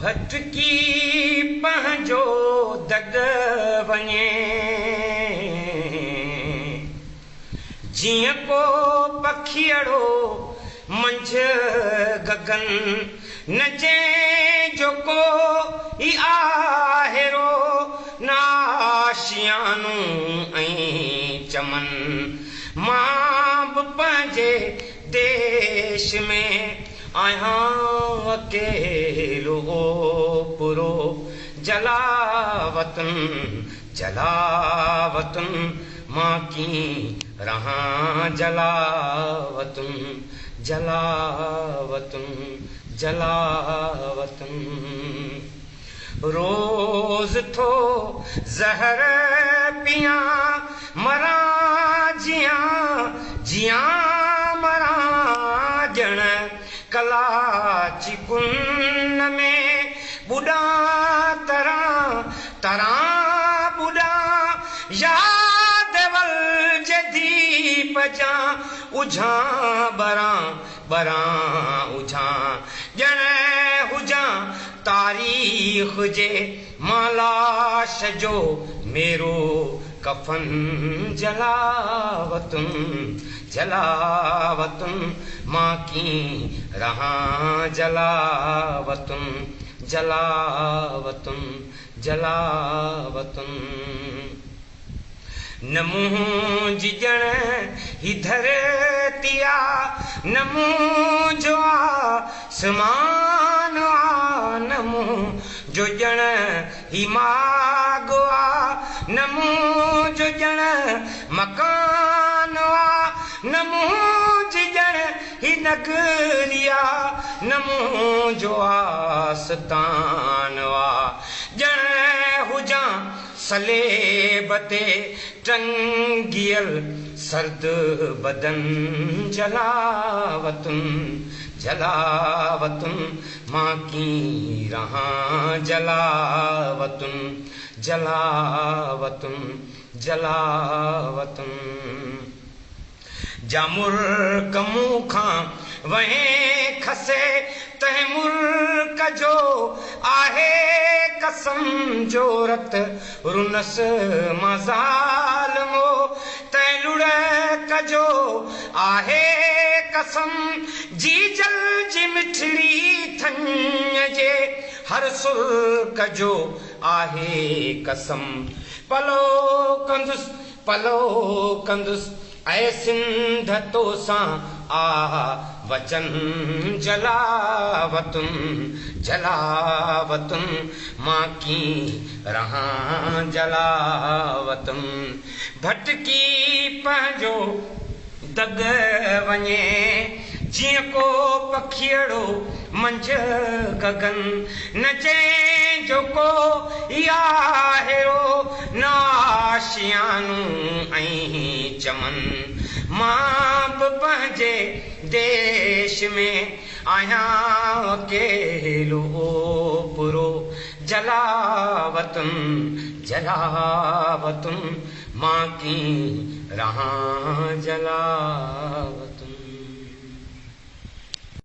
भटकी पंहिंजो दग वञे जीअं को पखियड़ो मंझ गगन न जंहिंजो को ई आहेरो नाशियानू ऐं चमन मां बि पंहिंजे देश में आहियां अकेलो पुरो जलावतन जलावतन मां की रहां जलावतन जलावतन जलावतन रोज थो ज़हर पियां मरां जियां जियां मरां ॼण कलाची कुन में बुॾा तरां तरां बुॾा याद वल जदीप जा उझां बरां बरां उझां ॼण हुजां तारीख़ जे मालाश जो मेरो कफन जलावतुन जलावतुन मां की रहां जलावतुन जलावतुन जलावतुन न मुंहिंजी ॼण ही धरतिया न मुंहिंजो आसमान आ न मुंहिंजो ॼण ही माॻो आ न मुंहिंजो ॼण मकान आ न मुंहिंजी ॼण ही नगरी आ न मुंहिंजो आस्तान आ ॼण हुजां सलेब ते टंगियल सर्द बदन जलावतुन जलावतुन मां की रहां जलावतुन जलावतुन जलावतुन जा मुल्क मूं खां वहें खसे तंहिं मुल्क जो आहे कसम जोरत रुनस मां ज़ालिमो तंहिं लुड़क जो आहे कसम जी जल जी मिठड़ी थञ जे हर सुल्क जो आहे कसम पलो कंदुस ऐं सिंध तोसां वचन जलावतुन जलावतुन मां की रहां जलावतुन भटकी पंहिंजो दग वञे जीअं को पखियड़ो मंझ गगन न जंहिंजो को याहेरो नाशियानू ऐं चमन मां बि पंहिंजे देश में आहियां अकेलो पुरो जलावतुन जलावतुन मां की रहां जलावतुन।